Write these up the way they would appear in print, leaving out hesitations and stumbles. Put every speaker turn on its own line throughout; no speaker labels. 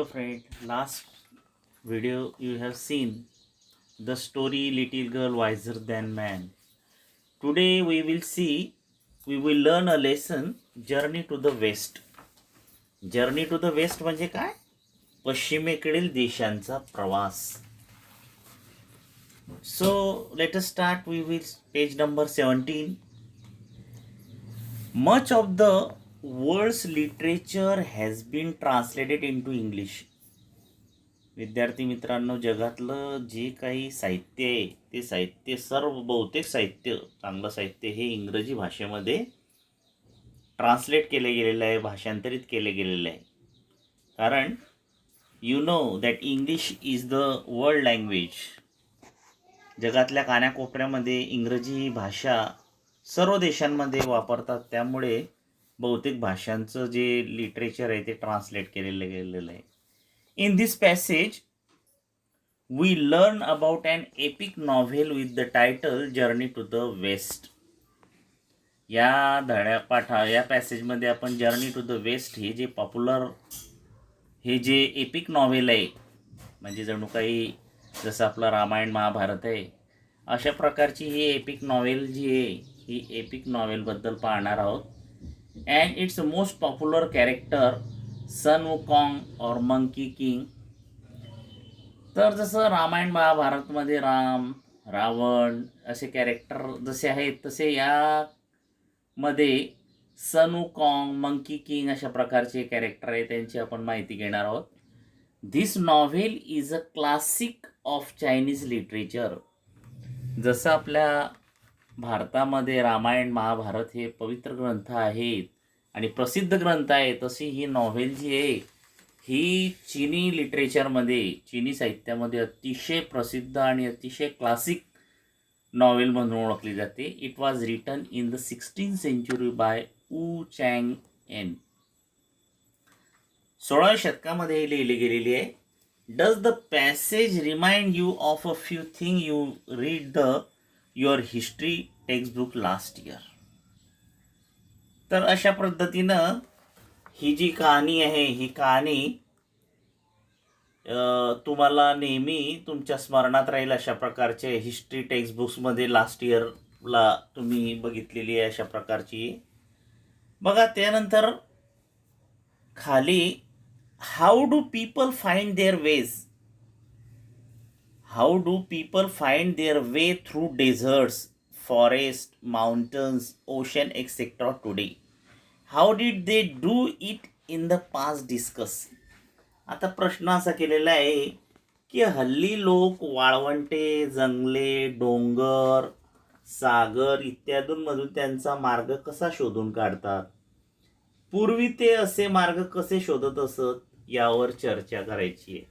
Hello friend, last video you have seen the story Little Girl Wiser Than Man. Today we will learn a lesson Journey to the West. Journey to the West म्हणजे काय? पश्चिमेकडील देशांचा प्रवास. So let us start with page number 17. Much of the world's literature has been translated into English. विद्यार्थी मित्रांनो, जगातलं जे काही साहित्य आहे ते साहित्य बहुतेक साहित्य, चांगलं साहित्य हे इंग्रजी भाषेमध्ये ट्रान्सलेट केले गेलेलं आहे, भाषांतरित केले गेलेलं आहे. कारण you know that English is the world language. जगातल्या कानाकोपऱ्यामध्ये इंग्रजी ही भाषा सर्व देशांमध्ये वापरतात. त्यामुळे बहुतेक भाषांचं जे लिटरेचर आहे ते ट्रान्सलेट केलेलं गेलेलं आहे. In this passage, we learn about an epic novel with the title Journey to the West. या पॅसेजमध्ये आपण जर्नी टू द वेस्ट हे जे पॉप्युलर हे जे एपिक नॉव्हेल आहे, म्हणजे जणू काही जसं आपलं रामायण महाभारत आहे अशा प्रकारची ही एपिक नॉव्हेल जी आहे ही एपिक नॉव्हेलबद्दल पाहणार आहोत. And its most popular character Sun Wukong और मंकी किंग. तर जसं रामायण महाभारतमध्ये राम, रावण असे कॅरेक्टर जसे आहेत तसे यामध्ये सन वुकॉंग, मंकी किंग अशा प्रकारचे कॅरेक्टर आहे, त्यांची आपण माहिती घेणार आहोत. This novel is a classic of Chinese literature. जसं आपल्या भारतामध्ये रामायण महाभारत हे पवित्र ग्रंथ आहेत आणि प्रसिद्ध ग्रंथ आहे, तशी ही नॉव्हेल जी आहे ही चीनी लिटरेचरमध्ये, चीनी साहित्यामध्ये अतिशय प्रसिद्ध आणि अतिशय क्लासिक नॉव्हेल म्हणून ओळखली जाते. It was written in the 16th century by Wu Cheng En. 16व्या शतकामध्ये लिहिली गेलेली आहे. Does the passage remind you of a few thing you read your history textbook last year. तर अशा पद्धतीनं ही जी कहाणी आहे ही कहाणी तुम्हाला नेहमी तुमच्या स्मरणात राहील अशा प्रकारचे हिस्ट्री टेक्स्टबुक्समध्ये लास्ट इयरला तुम्ही बघितलेली आहे अशा प्रकारची. बघा त्यानंतर खाली how do people find their ways, how do people find their way through deserts, forest, mountains, ocean etcetera today. How did they do it in the past discuss. आता प्रश्न असा केलेला आहे की हल्ली लोक वाळवंटे, जंगले, डोंगर, सागर इत्यादींमधून त्यांचा मार्ग कसा शोधून काढतात, पूर्वी ते असे मार्ग कसे शोधत असत यावर चर्चा करायची आहे.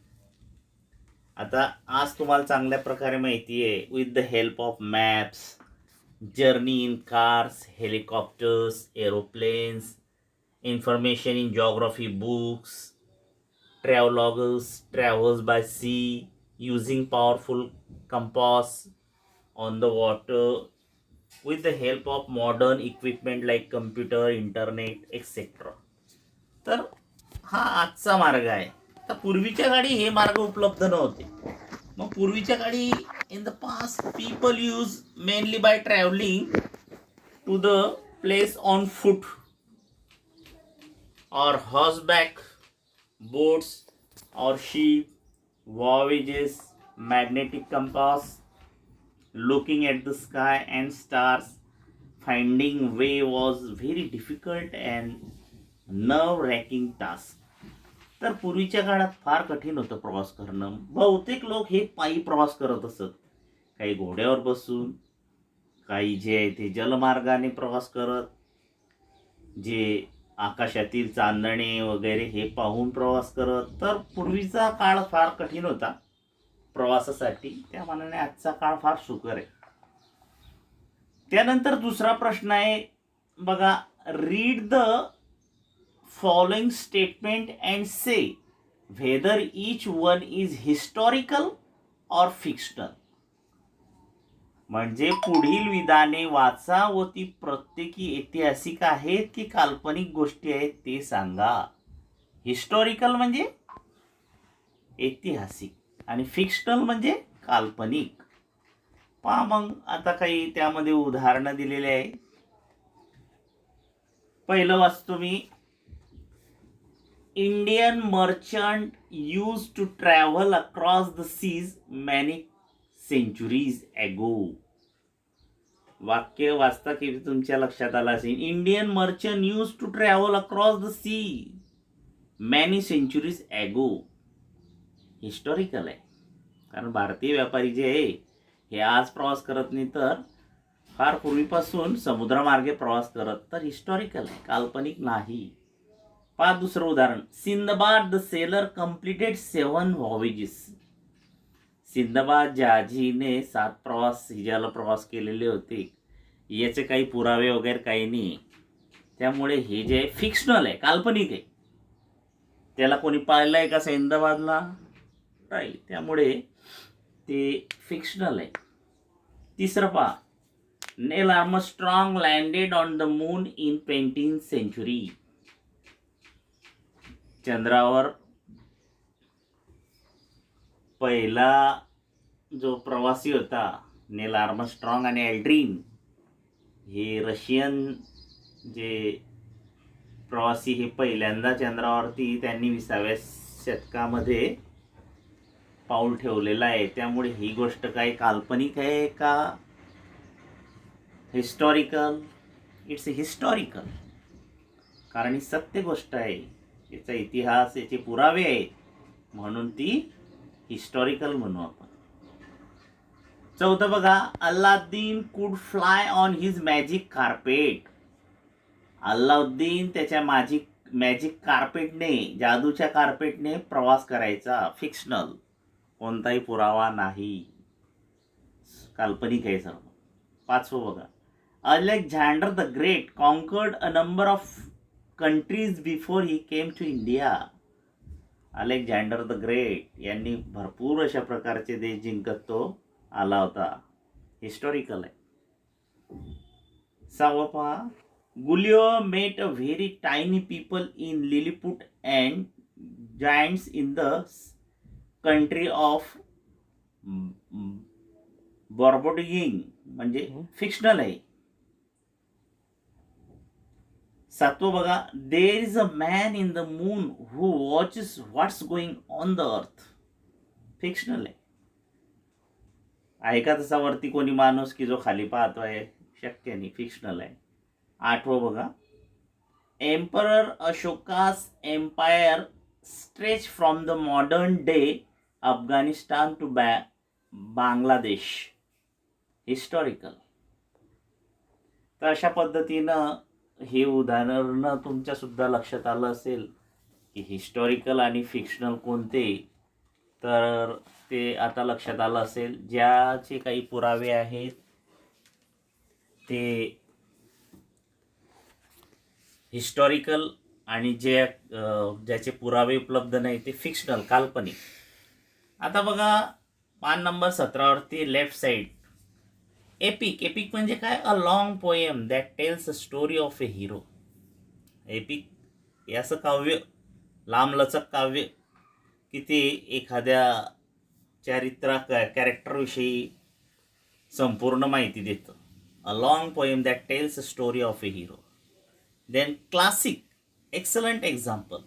आता आज तुम्हाला चांगल्या प्रकारे माहिती आहे, with the help of maps, journey in cars, helicopters, aeroplanes, information in geography books, travelers travels by sea using powerful compass on the water with the help of modern equipment like computer, internet, etc. तर हा आजचा मार्ग आहे. तर पूर्वीच्या काळी हे मार्ग उपलब्ध नव्हते. मग पूर्वीच्या काळी in the past people use mainly by traveling to the place on foot or horseback, boats or ship, voyages, magnetic compass, looking at the sky and stars. Finding way was very difficult and nerve-wracking task. तर पूर्वीच्या काळात फार कठीण होतं प्रवास करणं. बहुतेक लोक हे पायी प्रवास करत असत, काही घोड्यावर बसून, काही जे आहे ते जलमार्गाने प्रवास करत, जे आकाशातील चांदणे वगैरे हे पाहून प्रवास करत. तर पूर्वीचा काळ फार कठीण होता प्रवासासाठी, त्या मानाने आजचा काळ फार सुकर आहे. त्यानंतर दुसरा प्रश्न आहे बघा, read the following statement and say whether each one is historical or fictional. म्हणजे पुढील विधाने वाचा व ती प्रत्येकी ऐतिहासिक आहेत की काल्पनिक गोष्टी आहेत ते सांगा. हिस्टॉरिकल म्हणजे ऐतिहासिक आणि फिक्शनल म्हणजे काल्पनिक. पहा मग आता काही त्यामध्ये उदाहरणं दिलेली आहे. पहिलं वाचतो मी. Indian merchant use to travel across the seas many centuries ago. वाक्य वाचता की तुमच्या लक्षात आलं असेल. Indian merchant use to travel across the sea many centuries ago. Historical आहे, कारण भारतीय व्यापारी जे आहे हे आज प्रवास करत नाही, तर फार पूर्वीपासून समुद्रमार्गे प्रवास करत. तर हिस्टॉरिकल आहे, काल्पनिक नाही. पहा दुसरं उदाहरण. Sindbad the sailor completed 7 voyages. Sindbad जहाजीने 7 हिजाला प्रवास केलेले होते. याचे काही पुरावे वगैरे काही नाही. त्यामुळे हे जे फिक्शनल आहे, काल्पनिक आहे. त्याला कोणी पाहिलंय का सिंदबादला? नाही. त्यामुळे ते फिक्शनल आहे. तिसरं पहा. नेल Armstrong landed on the moon in 20th century. चंद्रावर पहिला जो प्रवासी होता नेल आर्मस्ट्रॉंग आणि एल्ड्रिन, हे रशियन जे प्रवासी हे पहिल्यांदा चंद्रावरती त्यांनी 20व्या शतकामध्ये पाऊल ठेवलेलं आहे. त्यामुळे ही गोष्ट काही काल्पनिक आहे का हिस्टॉरिकल? इट्स हिस्टॉरिकल, कारण ही सत्य गोष्ट आहे. याचा इतिहास, याचे पुरावे आहेत, म्हणून ती हिस्टॉरिकल म्हणू आपण. चौथं बघा. Aladdin could fly on his magic carpet. Aladdin त्याच्या मॅजिक कार्पेटने, जादूच्या कार्पेटने प्रवास करायचा. फिक्शनल, कोणताही पुरावा नाही, काल्पनिक आहे सर्व. पाचवं बघा. Alexander the great conquered a number of countries before he came to India. Alexander the great यांनी भरपूर अशा प्रकारचे देश जिंकत तो आला होता. हिस्टॉरिकल आहे. सहावं पहा. Gulliver met a very tiny people in Lilliput and giants in the country of Brobdingnag. म्हणजे फिक्शनल आहे. सातवं बघा. There is a man in the moon who watches what's going on the earth. Fictional आहे का तसा वरती कोणी माणूस की जो खाली पाहतोय? शक्य नाही, फिक्शनल आहे. आठवं बघा. Emperor Ashoka's empire stretch from the modern day Afghanistan to Bangladesh. Historical. तर अशा पद्धतीनं हे उदाहरण तुमच्या सुद्धा लक्षात आलं असेल की हिस्टॉरिकल आणि फिक्शनल कोणते. तर ते आता लक्षात आलं असेल. ज्याचे काही पुरावे आहेत ते हिस्टॉरिकल, आणि ज्याचे पुरावे उपलब्ध नाही ते फिक्शनल, काल्पनिक. आता बघा पान नंबर 17वरती लेफ्ट साईड. एपिक. एपिक म्हणजे काय? A long poem that tells a story of a hero. Epic हे असं काव्य, लांबलचक काव्य की ते एखाद्या कॅरेक्टरविषयी संपूर्ण माहिती देतं. A long poem that tells a story of a hero. Then classic, excellent example,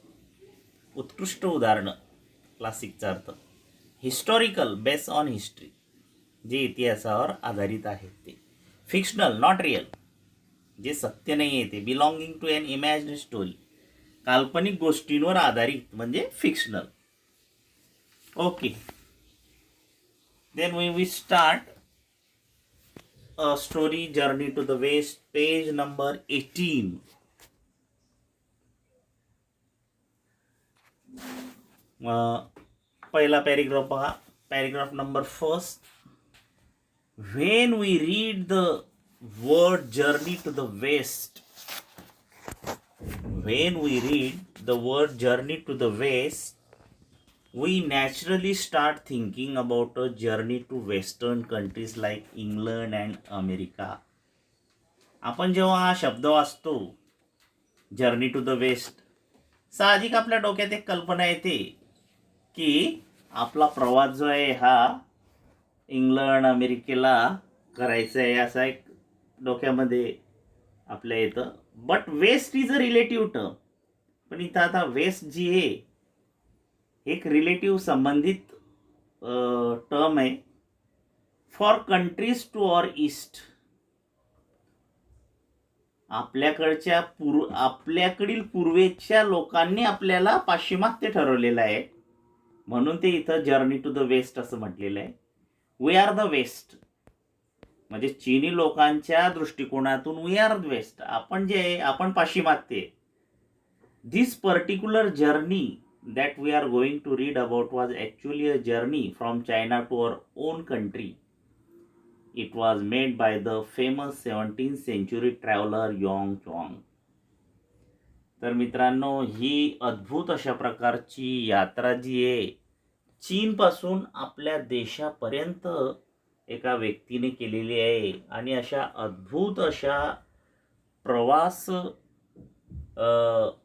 उत्कृष्ट उदाहरणं. क्लासिकचा अर्थ हिस्टॉरिकल, बेस्ड ऑन हिस्ट्री, जे इतिहासावर आधारित आहेत ते. फिक्शनल, नॉट रिअल, जे सत्य नाही आहे ते. Belonging to an imaginary story, काल्पनिक गोष्टींवर आधारित म्हणजे fictional. Okay. Then we start a story journey to the west, page number 18. पहिला पॅरेग्राफ पहा. Paragraph number 1. When we read the word journey to the west, we naturally start thinking about a journey to western countries like England and America. आपण जेव्हा हा शब्द वाचतो journey to the waste, साहजिक आपल्या डोक्यात एक कल्पना येते की आपला प्रवास जो आहे हा इंग्लंड अमेरिकेला करायचा आहे असा एक डोक्यामध्ये आपल्या येतं. But west is a relative term. पण इथं आता वेस्ट जी आहे एक रिलेटिव्ह संबंधित टर्म आहे. For countries to or east. आपल्याकडील पूर्वेच्या लोकांनी आपल्याला पाश्चिमात्य ठरवलेलं आहे, म्हणून ते इथं जर्नी टू द वेस्ट असं म्हटलेलं आहे. वी आर द वेस्ट, म्हणजे चीनी लोकांच्या दृष्टिकोनातून वी आर द वेस्ट, आपण जे आहे आपण पाश्चिमात्य. This particular journey that we are going to read about was actually a journey from China to our own country. It was made by the famous 17th century traveler Yong Chong. तर मित्रांनो, ही अद्भुत अशा प्रकारची यात्रा जी आहे चीनपासून आपल्या देशापर्यंत एका व्यक्तीने केलेली आहे. आणि अशा अद्भुत अशा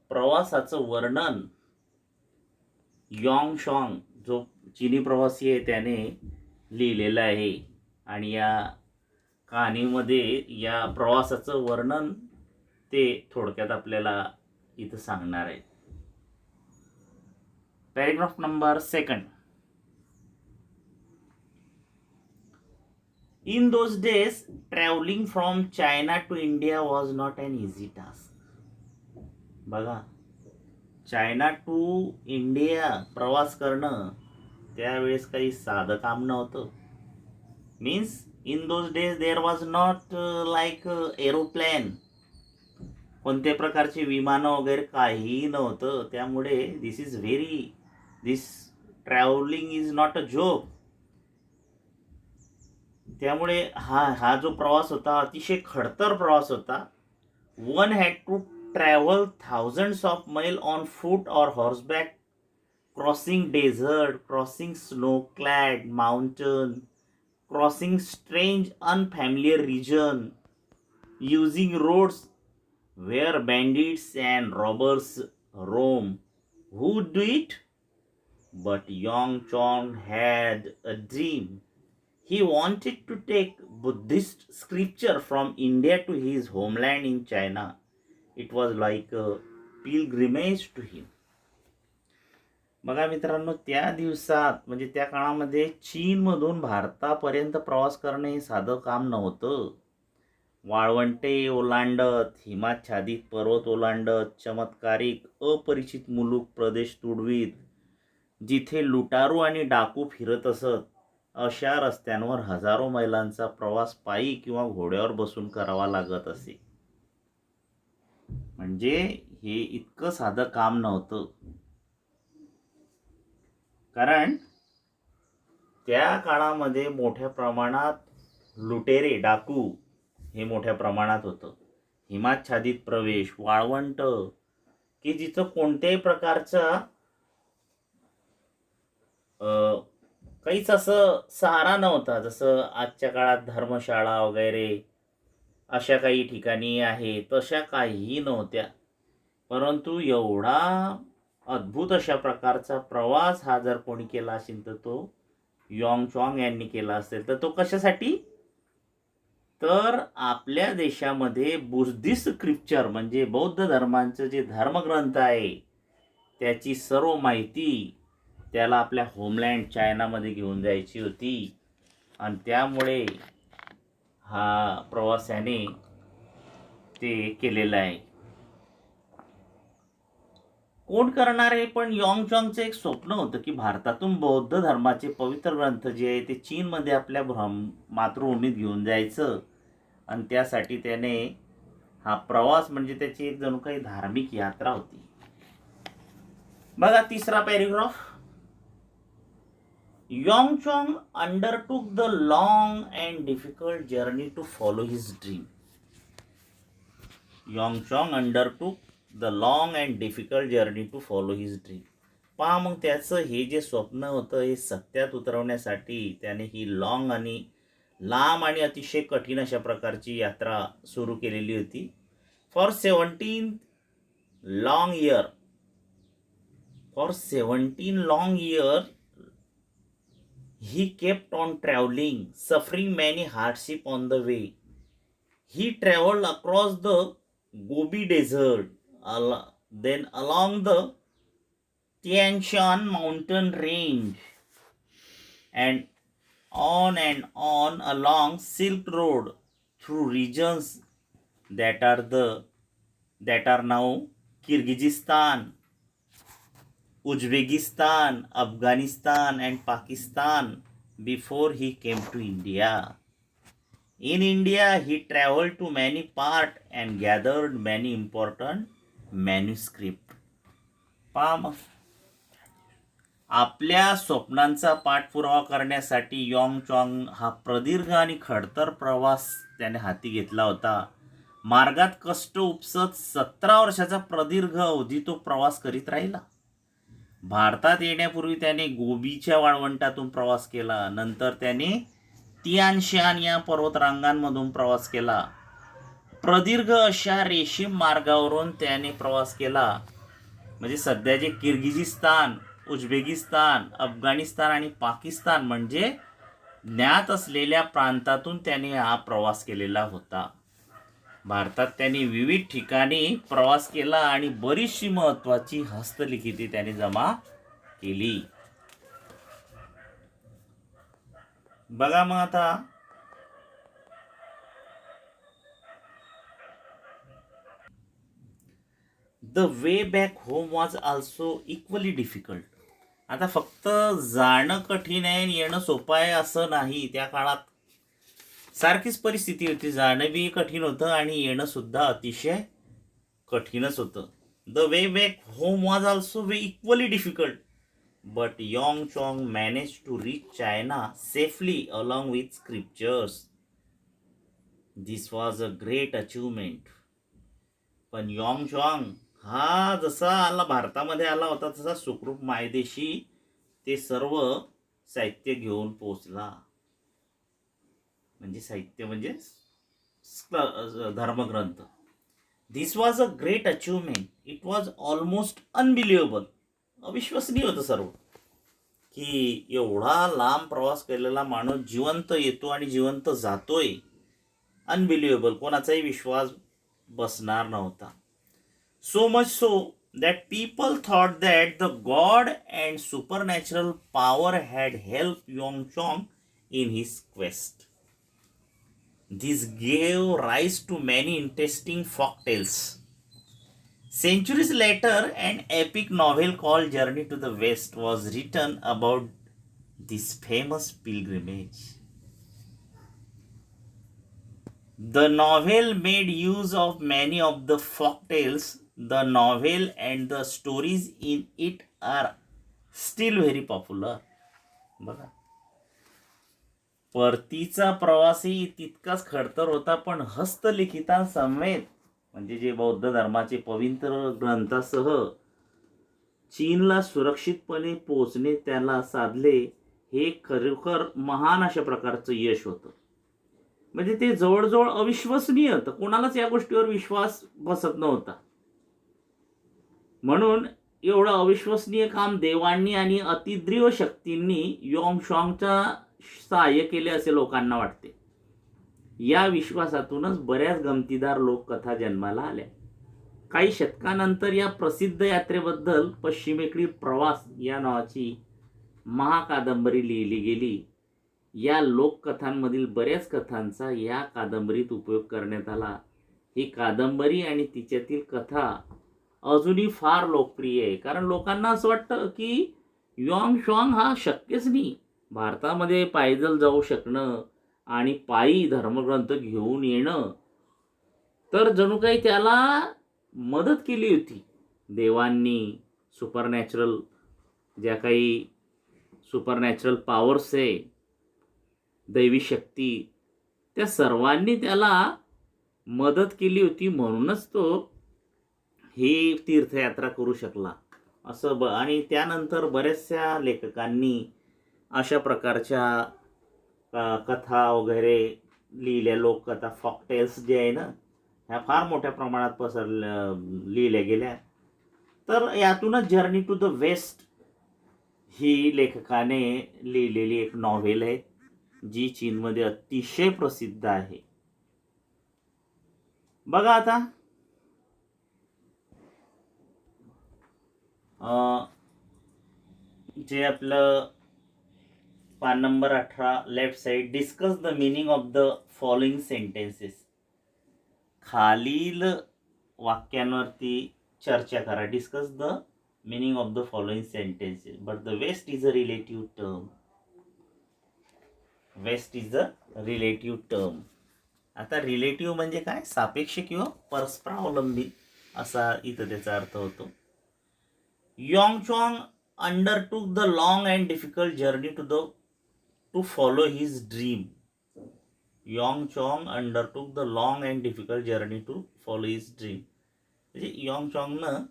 प्रवासाचं वर्णन यॉंग शॉंग जो चीनी प्रवासी आहे त्याने लिहिलेलं आहे. आणि या कहाणीमध्ये या प्रवासाचं वर्णन ते थोडक्यात आपल्याला इथं सांगणार आहे. Paragraph number 2. In those days, traveling from China to India was not an easy task. बघा, चायना टू इंडिया प्रवास करणं त्यावेळेस काही साधं काम नव्हतं. Means in those days there was not like aeroplane, कोणत्या प्रकारचे विमानं वगैरे काहीही नव्हतं. त्यामुळे this travelling is not a joke. त्यामुळे हा जो प्रवास होता अतिशय खडतर प्रवास होता. One had to travel thousands of miles on foot or horseback, crossing desert, crossing snow-clad mountain, crossing strange unfamiliar region, using roads where bandits and robbers roam. Who would do it? But Yong Chong had a dream. He wanted to take Buddhist scripture from India to his homeland in China. It was like a pilgrimage to him. बघा मित्रांनो, त्या दिवसात म्हणजे त्या काळामध्ये चीनमधून भारतापर्यंत प्रवास करणे हे साधं काम नव्हतं. वाळवंटे ओलांडत, हिमाच्छादित पर्वत ओलांडत, चमत्कारिक अपरिचित मुलूक प्रदेश तुडवीत, जिथे लुटारू आणि डाकू फिरत असत, अशा रस्त्यांवर हजारो मैलांचा प्रवास पायी किंवा घोड्यावर बसून करावा लागत असे. म्हणजे हे इतकं साधं काम नव्हतं. कारण त्या काळामध्ये मोठ्या प्रमाणात लुटेरे डाकू हे मोठ्या प्रमाणात होतं. हिमाच्छादित प्रवेश, वाळवंट, की जिथं कोणत्याही प्रकारचा काहीच असं सहारा नव्हता. जसं आजच्या काळात धर्मशाळा वगैरे अशा काही ठिकाणी आहे, तशा काहीही नव्हत्या. परंतु एवढा अद्भुत अशा प्रकारचा प्रवास हा जर कोणी केला असेल तर तो यॉंग चॉंग यांनी केला असेल. तर तो कशासाठी? तर आपल्या देशामध्ये बुद्धिस्ट स्क्रिप्चर म्हणजे बौद्ध धर्मांचं जे धर्मग्रंथ आहे त्याची सर्व माहिती त्याला आपल्या होमलँड चायनामध्ये घेऊन जायची होती. आणि त्यामुळे हा प्रवासाने ते केलेलं आहे. कोण करणार आहे? पण यॉंग चॉंगचं एक स्वप्न होतं की भारतातून बौद्ध धर्माचे पवित्र ग्रंथ जे आहे ते चीनमध्ये आपल्या मातृभूमीत घेऊन जायचं. आणि त्यासाठी त्याने हा प्रवास म्हणजे त्याची एक जणू काही धार्मिक यात्रा होती. बघा 3रा paragraph. Yong Chong undertook the long and difficult journey to follow his dream. Yong Chong undertook the long and difficult journey to follow his dream. पहा मग त्याचं हे जे स्वप्न होतं हे सत्यात उतरवण्यासाठी त्याने ही लांब आणि अतिशय कठीण अशा प्रकारची यात्रा सुरू केलेली होती. For 17 long year He kept on traveling, suffering many hardship on the way. He traveled across the Gobi Desert, then along the Tian Shan mountain range, and on along Silk Road through regions that are the that are now Kyrgyzstan, Uzbekistan, Afghanistan, and Pakistan before he came to India. In India, he traveled to many parts and gathered many important manuscripts. पहा मग, आपल्या स्वप्नांचा पाठपुरावा करण्यासाठी यॉंग चॉंग हा प्रदीर्घ आणि खडतर प्रवास त्याने हाती घेतला होता. मार्गात कष्ट उपसत 17 वर्षाचा प्रदीर्घ अवधी तो प्रवास करीत राहिला. भारतात येण्यापूर्वी त्याने गोबीच्या वाळवंटातून प्रवास केला. नंतर त्याने तियान शान या पर्वतरांगांमधून प्रवास केला. प्रदीर्घ अशा रेशीम मार्गावरून त्याने प्रवास केला. म्हणजे सध्याचे किर्गिझिस्तान, उझबेकिस्तान, अफगाणिस्तान आणि पाकिस्तान म्हणजे ज्ञात असलेल्या प्रांतातून त्याने हा प्रवास केलेला होता. भारतात त्यांनी विविध ठिकाणी प्रवास केला आणि बरीचशी महत्त्वाची हस्तलिखिते त्याने जमा केली. बघा मग आता the way back home was also equally difficult. आता फक्त जाणं कठीण आहे आणि येणं सोपं आहे असं नाही. त्या काळात सारखीच परिस्थिती होती. जाणं बी कठीण होतं आणि येणं सुद्धा अतिशय कठीणच होतं. The way back home was also equally difficult, but Yong Chong managed to reach China safely along with scriptures. This was a great achievement. पण यॉंग चॉंग हा जसा भारतामध्ये आला होता तसा सुखरूप मायदेशी ते सर्व साहित्य घेऊन पोचला. म्हणजे साहित्य म्हणजे धर्मग्रंथ. This was a great achievement. It was almost unbelievable. अविश्वसनीय होतं सर्व, की एवढा लांब प्रवास केलेला माणूस जिवंत येतो आणि जिवंत जातोय. अनबिलिव्हेबल, कोणाचाही विश्वास बसणार नव्हता. So much so that people thought that the god and supernatural power had help Yong Chong in his quest. This gave rise to many interesting folktales. Centuries later, an epic novel called Journey to the West was written about this famous pilgrimage. The novel made use of many of the folktales. The novel and the stories in it are still very popular. बघा, परतीचा प्रवासही तितकाच खडतर होता, पण हस्तलिखितांसमेत म्हणजे जे बौद्ध धर्माचे पवित्र ग्रंथासह चीनला सुरक्षितपणे पोचणे त्याला साधले. हे खरोखर महान अशा प्रकारचं यश होतं. म्हणजे ते जवळजवळ अविश्वसनीय होतं. कोणालाच या गोष्टीवर विश्वास बसत नव्हता. म्हणून एवढं अविश्वसनीय काम देवांनी आणि अतिद्रीव शक्तींनी यॉंग चॉंगच्या सहाय्य केले असे लोकांना वाटते. या विश्वासातूनच बऱ्याच गमतीदार लोककथा जन्माला आल्या. काही शतकानंतर या प्रसिद्ध यात्रेबद्दल पश्चिमेकडील प्रवास या नावाची महाकादंबरी लिहिली गेली. या लोककथांमधील बऱ्याच कथांचा या कादंबरीत उपयोग करण्यात आला. ही कादंबरी आणि तिच्यातील कथा अजूनही फार लोकप्रिय आहे. कारण लोकांना असं वाटतं की यॉंग चॉंग हा शक्यच नाही. भारतामध्ये पायदल जाऊ शकणं आणि पायी धर्मग्रंथ घेऊन येणं, तर जणू काही त्याला मदत केली होती देवांनी. सुपरनॅचरल ज्या काही सुपरनॅचरल पॉवर्स आहे, दैवी शक्ती, त्या सर्वांनी त्याला मदत केली होती. म्हणूनच तो ही तीर्थयात्रा करू शकला असं. आणि त्यानंतर बऱ्याचशा लेखकांनी अशा प्रकारच्या कथा वगैरे लिहिल्या. लोककथा, फॉकटेल्स जे आहे ना, ह्या फार मोठ्या प्रमाणात लिहिल्या गेल्या. तर यातूनच जर्नी टू द वेस्ट ही लेखकाने लिहिलेली एक नॉव्हेल आहे जी चीनमध्ये अतिशय प्रसिद्ध आहे. बघा आता जे आपलं पान number 18 left side, discuss the meaning of the following sentences. खालील वाक्यांवरती चर्चा करा. Discuss the meaning of the following sentences. But the west is a relative term. West is a relative term. आता रिलेटिव्ह म्हणजे काय? सापेक्ष किंवा परस्परावलंबी असा इथं त्याचा अर्थ होतो. Yongchong undertook the long and difficult journey to follow his dream. Yongchong undertook the long and difficult journey to follow his dream. म्हणजे यॉंगचॉंगनं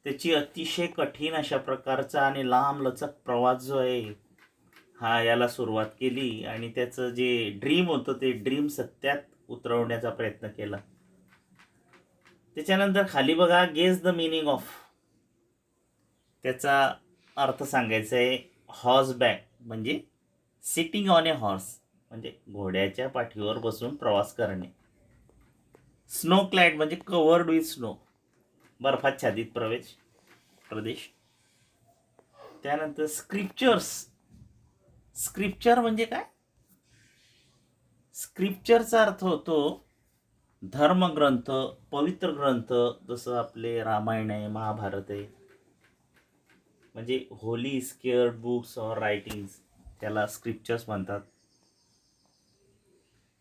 त्याची अतिशय कठीण अशा प्रकारचा आणि लांब लचक प्रवास जो आहे हा याला सुरुवात केली आणि त्याचं जे ड्रीम होतं ते ड्रीम सत्यात उतरवण्याचा प्रयत्न केला. त्याच्यानंतर खाली बघा, गेस द मीनिंग ऑफ. त्याचा अर्थ सांगायचा आहे. हॉर्सबॅक म्हणजे सिटिंग ऑन ए हॉर्स म्हणजे घोड्याच्या पाठीवर बसून प्रवास करणे. स्नो क्लॅड म्हणजे कवर्ड विथ स्नो, बर्फाच्छादित प्रदेश. त्यानंतर स्क्रिप्चर्स. स्क्रिप्चर म्हणजे काय? स्क्रिप्चरचा अर्थ होतो धर्मग्रंथ, पवित्र ग्रंथ, जसं आपले रामायण आहे, महाभारत आहे, म्हणजे holy scared books or writings, त्याला स्क्रिप्चर्स म्हणतात.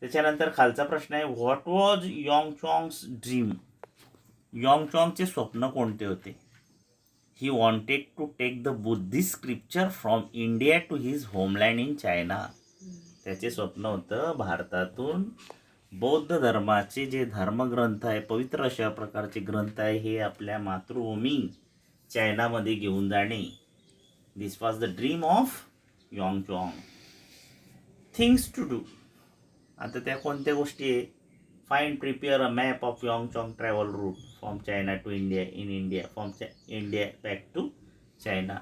त्याच्यानंतर खालचा प्रश्न आहे, व्हॉट वॉज यॉंगचॉंग्स ड्रीम. यॉंगचॉंगचे स्वप्न कोणते होते? He wanted to take the Buddhist scripture from India to his homeland in China. त्याचे स्वप्न होतं भारतातून बौद्ध धर्माचे जे धर्मग्रंथ आहे, पवित्र अशा प्रकारचे ग्रंथ आहे, हे आपल्या मातृभूमी चायनामध्ये घेऊन जाणे. This was the dream of Yongchong. Things to do. आता त्या कोणत्या गोष्टी आहे? Find, prepare a map of Yongchong travel route from China to India, in India, from India back to China.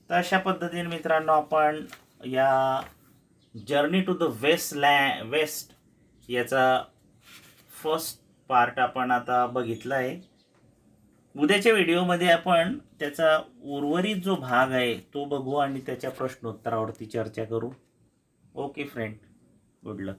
तर अशा पद्धतीने मित्रांनो आपण या जर्नी टू द वेस्ट याचा फर्स्ट पार्ट आपण आता बघितला आहे. उद्याच्या व्हिडिओमध्ये आपण त्याचा उर्वरित जो भाग आहे तो बघू आणि त्याच्या प्रश्नोत्तरावरती चर्चा करू. ओके फ्रेंड, गुड लक.